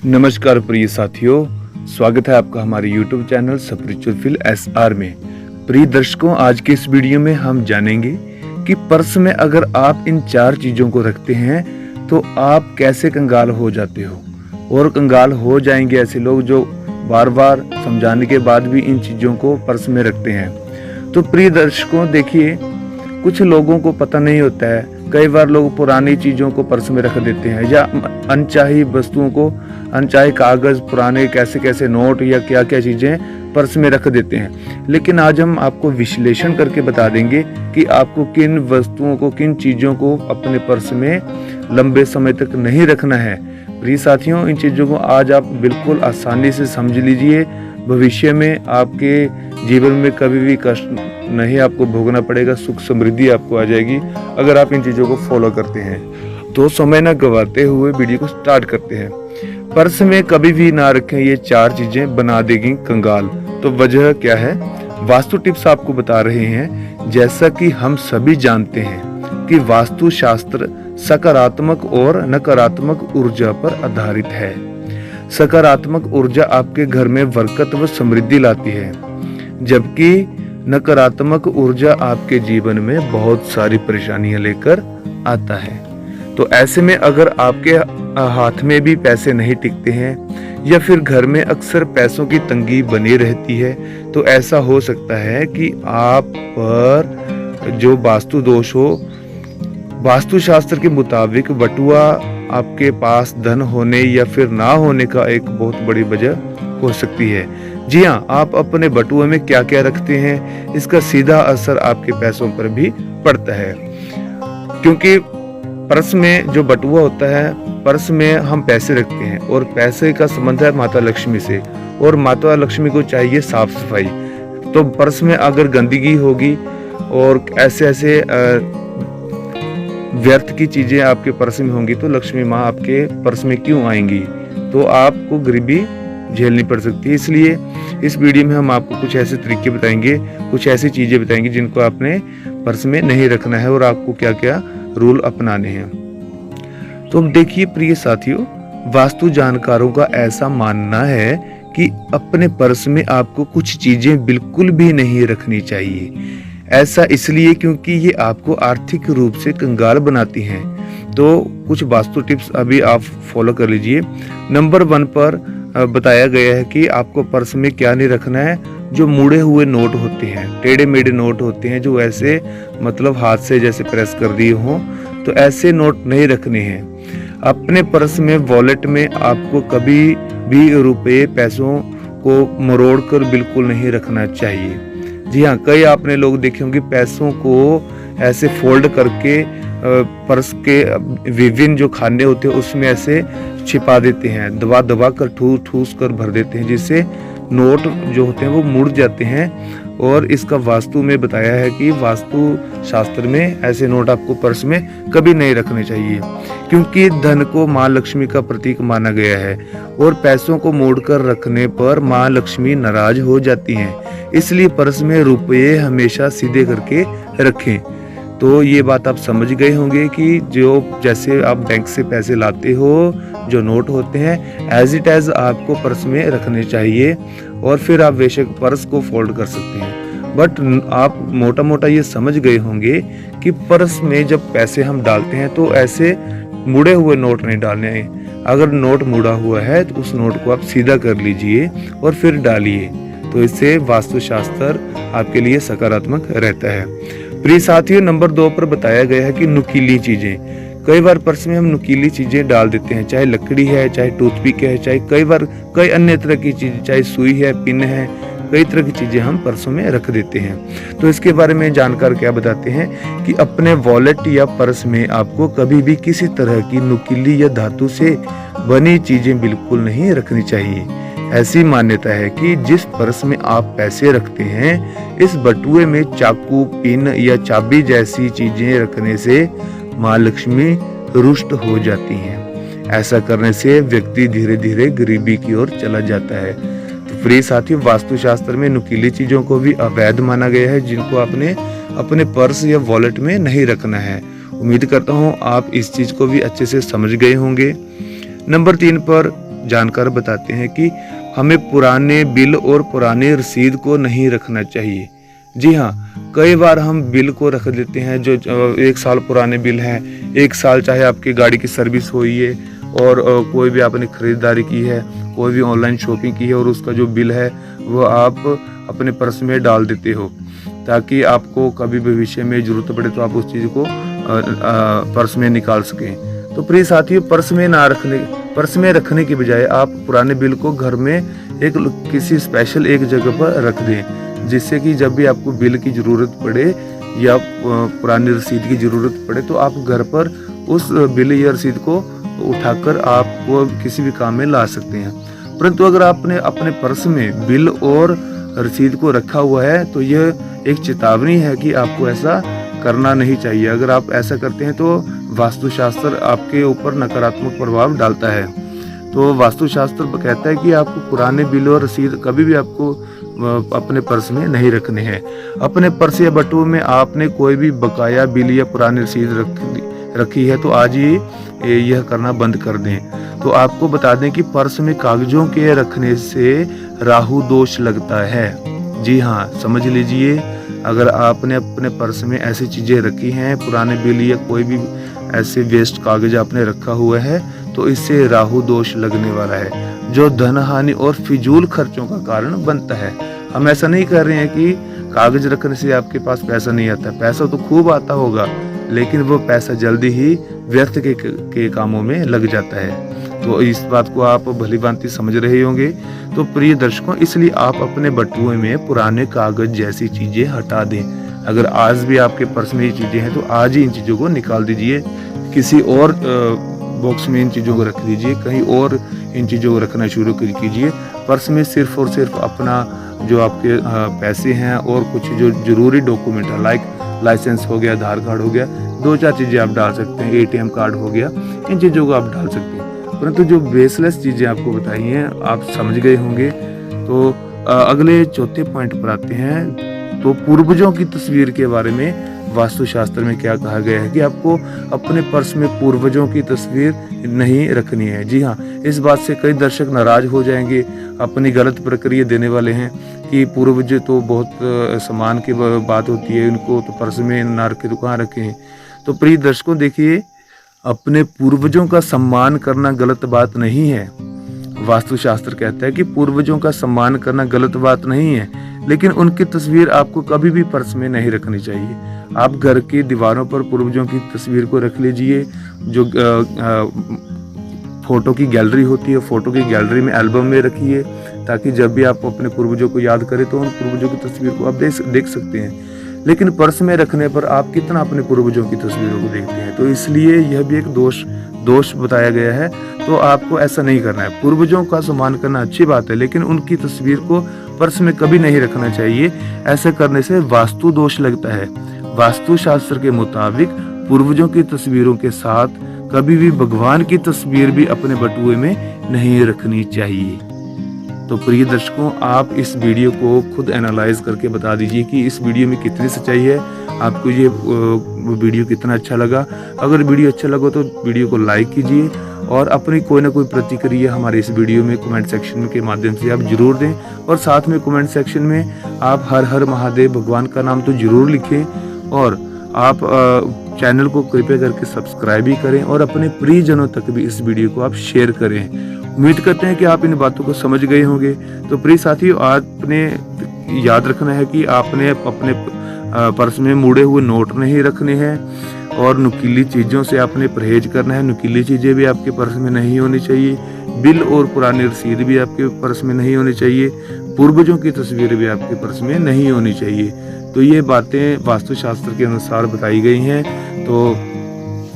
नमस्कार प्रिय साथियों, स्वागत है आपका हमारे YouTube channel spiritual feel SR में। प्रिय दर्शकों, आज के इस वीडियो में हम जानेंगे कि पर्स में अगर आप इन 4 चीज़ों को रखते हैं तो आप कैसे कंगाल हो जाते हो। और कंगाल हो जाएंगे ऐसे लोग जो बार बार समझाने के बाद भी इन चीज़ों को पर्स में रखते हैं। तो प्रिय दर्शकों देखिए, कुछ लोगों को पता नहीं होता है, कई बार लोग पुरानी चीज़ों को पर्स में रख देते हैं या अनचाही वस्तुओं को, अनचाहे कागज़, पुराने कैसे कैसे नोट या क्या क्या चीज़ें पर्स में रख देते हैं। लेकिन आज हम आपको विश्लेषण करके बता देंगे कि आपको किन वस्तुओं को, किन चीज़ों को अपने पर्स में लंबे समय तक नहीं रखना है। प्रिय साथियों, इन चीज़ों को आज आप बिल्कुल आसानी से समझ लीजिए। भविष्य में आपके जीवन में कभी भी कष्ट नहीं आपको भोगना पड़ेगा, सुख समृद्धि आपको आ जाएगी अगर आप इन चीज़ों को फॉलो करते हैं। तो समय न गवाते हुए वीडियो को स्टार्ट करते हैं। पर्स में कभी भी ना रखें ये 4 चीज़ें, बना देगी कंगाल। तो वजह क्या है? वास्तु टिप्स आपको बता रहे हैं। जैसा कि हम सभी जानते हैं कि वास्तु शास्त्र सकारात्मक और नकारात्मक ऊर्जा पर आधारित है। सकारात्मक ऊर्जा आपके घर में बरकत व समृद्धि लाती है, जबकि नकारात्मक ऊर्जा आपके जीवन में बहुत सारी परेशानियां लेकर आता है। तो ऐसे में अगर आपके हाथ में भी पैसे नहीं टिकते हैं या फिर घर में अक्सर पैसों की तंगी बनी रहती है, तो ऐसा हो सकता है कि आप पर जो वास्तु दोष हो। वास्तुशास्त्र के मुताबिक बटुआ आपके पास धन होने या फिर ना होने का एक बहुत बड़ी वजह हो सकती है। जी हाँ, आप अपने बटुए में क्या क्या रखते हैं, इसका सीधा असर आपके पैसों पर भी पड़ता है। क्योंकि पर्स में जो बटुआ होता है, पर्स में हम पैसे रखते हैं और पैसे का संबंध है माता लक्ष्मी से, और माता लक्ष्मी को चाहिए साफ सफाई। तो पर्स में अगर गंदगी होगी और ऐसे व्यर्थ की चीजें आपके पर्स में होंगी तो लक्ष्मी माँ आपके पर्स में क्यों आएंगी? तो आपको गरीबी झेलनी पड़ सकती है। इसलिए इस वीडियो में हम आपको कुछ ऐसे तरीके बताएंगे, कुछ ऐसी चीजें बताएंगे जिनको आपने पर्स में नहीं रखना है और आपको क्या क्या रूल अपनाने हैं। तो अब देखिए प्रिय साथियों, वास्तु जानकारों का ऐसा मानना है कि अपने पर्स में आपको कुछ चीजें बिल्कुल भी नहीं रखनी चाहिए। ऐसा इसलिए क्योंकि ये आपको आर्थिक रूप से कंगाल बनाती हैं। तो कुछ वास्तु टिप्स अभी आप फॉलो कर लीजिए। नंबर 1 पर बताया गया है कि आपको पर्स में क्या नहीं रखना है। जो मुड़े हुए नोट होते हैं, टेढ़े मेढ़े नोट होते हैं, जो ऐसे मतलब हाथ से जैसे प्रेस कर दिए हों, तो ऐसे नोट नहीं रखने हैं। अपने पर्स में, वॉलेट में आपको कभी भी रुपए, पैसों को मरोड़ कर बिल्कुल नहीं रखना चाहिए। जी हाँ, कई आपने लोग देखे होंगे पैसों को ऐसे फोल्ड करके पर्स के विभिन्न जो खाने होते हैं उसमें ऐसे छिपा देते हैं, दबा दबा कर ठूस कर भर देते हैं, जिससे नोट जो होते हैं वो मुड़ जाते हैं। और इसका वास्तु में बताया है कि वास्तु शास्त्र में ऐसे नोट आपको पर्स में कभी नहीं रखने चाहिए, क्योंकि धन को माँ लक्ष्मी का प्रतीक माना गया है और पैसों को मोड़कर रखने पर माँ लक्ष्मी नाराज हो जाती हैं। इसलिए पर्स में रुपये हमेशा सीधे करके रखें। तो ये बात आप समझ गए होंगे कि जो जैसे आप बैंक से पैसे लाते हो, जो नोट होते हैं, एज इट एज आपको पर्स में रखने चाहिए। और फिर आप बेशक पर्स को फोल्ड कर सकते हैं, बट आप मोटा मोटा ये समझ गए होंगे कि पर्स में जब पैसे हम डालते हैं तो ऐसे मुड़े हुए नोट नहीं डालने हैं। अगर नोट मुड़ा हुआ है तो उस नोट को आप सीधा कर लीजिए और फिर डालिए। तो इससे वास्तुशास्त्र आपके लिए सकारात्मक रहता है। प्रिय साथियों, नंबर 2 पर बताया गया है कि नुकीली चीजें। कई बार पर्स में हम नुकीली चीजें डाल देते हैं, चाहे लकड़ी है, चाहे टूथपिक है, चाहे कई अन्य तरह की चीजें, चाहे सुई है, पिन है, कई तरह की चीजें हम पर्सों में रख देते हैं। तो इसके बारे में जानकार क्या बताते हैं कि अपने वॉलेट या पर्स में आपको कभी भी किसी तरह की नुकीली या धातु से बनी चीजें बिल्कुल नहीं रखनी चाहिए। ऐसी मान्यता है कि जिस पर्स में आप पैसे रखते हैं, इस बटुए में चाकू, पिन या चाबी जैसी चीजें रखने से माँ लक्ष्मी रुष्ट हो जाती हैं। ऐसा करने से व्यक्ति धीरे धीरे गरीबी की ओर चला जाता है। तो प्रिय साथियों, वास्तुशास्त्र में नुकीली चीजों को भी अवैध माना गया है, जिनको आपने अपने पर्स या वॉलेट में नहीं रखना है। उम्मीद करता हूँ आप इस चीज को भी अच्छे से समझ गए होंगे। नंबर 3 पर जानकार बताते हैं कि हमें पुराने बिल और पुराने रसीद को नहीं रखना चाहिए। जी हाँ, कई बार हम बिल को रख देते हैं, जो 1 साल पुराने बिल हैं। 1 साल चाहे आपकी गाड़ी की सर्विस हुई है और कोई भी आपने खरीदारी की है, कोई भी ऑनलाइन शॉपिंग की है और उसका जो बिल है वो आप अपने पर्स में डाल देते हो, ताकि आपको कभी भविष्य में ज़रूरत पड़े तो आप उस चीज़ को पर्स में निकाल सकें। तो प्रिय साथियों, पर्स में रखने की बजाय आप पुराने बिल को घर में किसी स्पेशल एक जगह पर रख दें, जिससे कि जब भी आपको बिल की ज़रूरत पड़े या पुरानी रसीद की ज़रूरत पड़े तो आप घर पर उस बिल या रसीद को उठाकर आप वो किसी भी काम में ला सकते हैं। परंतु अगर आपने अपने पर्स में बिल और रसीद को रखा हुआ है तो यह एक चेतावनी है कि आपको ऐसा करना नहीं चाहिए। अगर आप ऐसा करते हैं तो वास्तुशास्त्र आपके ऊपर नकारात्मक प्रभाव डालता है। तो वास्तुशास्त्र कहता है कि आपको पुराने बिल और रसीद कभी भी आपको अपने पर्स में नहीं रखने हैं। अपने पर्स या बटुए में आपने कोई भी बकाया बिल या पुरानी रसीद रखी है तो आज ही यह करना बंद कर दें। तो आपको बता दें कि पर्स में कागजों के रखने से राहु दोष लगता है। जी हाँ, समझ लीजिए, अगर आपने अपने पर्स में ऐसी चीज़ें रखी हैं, पुराने बिल या कोई भी ऐसे वेस्ट कागज आपने रखा हुआ है, तो इससे राहु दोष लगने वाला है, जो धन हानि और फिजूल खर्चों का कारण बनता है। हम ऐसा नहीं कर रहे हैं कि कागज रखने से आपके पास पैसा नहीं आता। पैसा तो खूब आता होगा, लेकिन वो पैसा जल्दी ही व्यर्थ के कामों में लग जाता है। तो इस बात को आप भली भांति समझ रहे होंगे। तो प्रिय दर्शकों, इसलिए आप अपने बटुए में पुराने कागज जैसी चीज़ें हटा दें। अगर आज भी आपके पर्स में ये चीज़ें हैं तो आज ही इन चीज़ों को निकाल दीजिए, किसी और बॉक्स में इन चीज़ों को रख दीजिए, कहीं और इन चीज़ों को रखना शुरू कीजिए। पर्स में सिर्फ और सिर्फ अपना जो आपके पैसे हैं और कुछ जो ज़रूरी डॉक्यूमेंट है, लाइक लाइसेंस हो गया, आधार कार्ड हो गया, 2-4 चीज़ें आप डाल सकते हैं, ATM कार्ड हो गया, इन चीज़ों को आप डाल सकते हैं। परंतु जो बेसलेस चीज़ें आपको बताई हैं आप समझ गए होंगे। तो अगले चौथे पॉइंट पर आते हैं। तो पूर्वजों की तस्वीर के बारे में वास्तुशास्त्र में क्या कहा गया है कि आपको अपने पर्स में पूर्वजों की तस्वीर नहीं रखनी है। जी हाँ, इस बात से कई दर्शक नाराज हो जाएंगे, अपनी गलत प्रक्रिया देने वाले हैं कि पूर्वज तो बहुत सम्मान की बात होती है, उनको तो पर्स में ना रखे तो कहाँ रखें। तो प्रिय दर्शकों, देखिए, अपने पूर्वजों का सम्मान करना गलत बात नहीं है। वास्तुशास्त्र कहता है कि पूर्वजों का सम्मान करना गलत बात नहीं है, लेकिन उनकी तस्वीर आपको कभी भी पर्स में नहीं रखनी चाहिए। आप घर की दीवारों पर पूर्वजों की तस्वीर को रख लीजिए। जो फोटो की गैलरी होती है, फोटो की गैलरी में एल्बम में रखिए, ताकि जब भी आप अपने पूर्वजों को याद करें तो उन पूर्वजों की तस्वीर को आप देख सकते हैं। लेकिन पर्स में रखने पर आप कितना अपने पूर्वजों की तस्वीरों को देखते हैं, तो इसलिए यह भी एक दोष बताया गया है। तो आपको ऐसा नहीं करना है। पूर्वजों का सम्मान करना अच्छी बात है, लेकिन उनकी तस्वीर को पर्स में कभी नहीं रखना चाहिए। ऐसे करने से वास्तु दोष लगता है। वास्तुशास्त्र के मुताबिक पूर्वजों की तस्वीरों के साथ कभी भी भगवान की तस्वीर भी अपने बटुए में नहीं रखनी चाहिए। तो प्रिय दर्शकों, आप इस वीडियो को खुद एनालाइज करके बता दीजिए कि इस वीडियो में कितनी सच्चाई है, आपको ये वीडियो कितना अच्छा लगा। अगर वीडियो अच्छा लगा तो वीडियो को लाइक कीजिए और अपनी कोई ना कोई प्रतिक्रिया हमारे इस वीडियो में कमेंट सेक्शन के माध्यम से आप जरूर दें। और साथ में कमेंट सेक्शन में आप हर हर महादेव भगवान का नाम तो जरूर लिखें, और आप चैनल को कृपया करके सब्सक्राइब भी करें और अपने प्रियजनों तक भी इस वीडियो को आप शेयर करें। उम्मीद करते हैं कि आप इन बातों को समझ गए होंगे। तो प्रिय साथियों, आपने याद रखना है कि आपने अपने पर्स में मुड़े हुए नोट नहीं रखने हैं और नुकीली चीज़ों से आपने परहेज करना है। नुकीली चीज़ें भी आपके पर्स में नहीं होनी चाहिए। बिल और पुरानी रसीद भी आपके पर्स में नहीं होनी चाहिए। पूर्वजों की तस्वीरें भी आपके पर्स में नहीं होनी चाहिए। तो ये बातें वास्तुशास्त्र के अनुसार बताई गई हैं। तो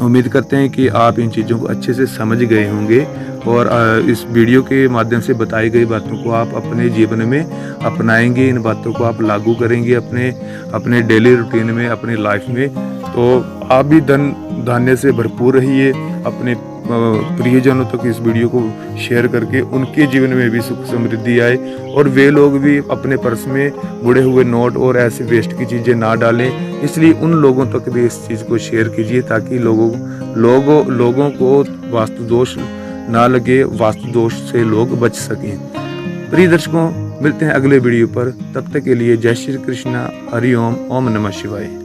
उम्मीद करते हैं कि आप इन चीज़ों को अच्छे से समझ गए होंगे और इस वीडियो के माध्यम से बताई गई बातों को आप अपने जीवन में अपनाएंगे। इन बातों को आप लागू करेंगे अपने डेली रूटीन में, अपनी लाइफ में। तो आप भी धन धान्य से भरपूर रहिए। अपने प्रियजनों तक इस वीडियो को शेयर करके उनके जीवन में भी सुख समृद्धि आए और वे लोग भी अपने पर्स में बुढ़े हुए नोट और ऐसे वेस्ट की चीज़ें ना डालें। इसलिए उन लोगों तक भी इस चीज़ को शेयर कीजिए ताकि लोगों को वास्तु दोष ना लगे, वास्तु दोष से लोग बच सकें। प्रिय दर्शकों, मिलते हैं अगले वीडियो पर। तब तक के लिए जय श्री कृष्णा, हरि ओम, ओम नमः शिवाय।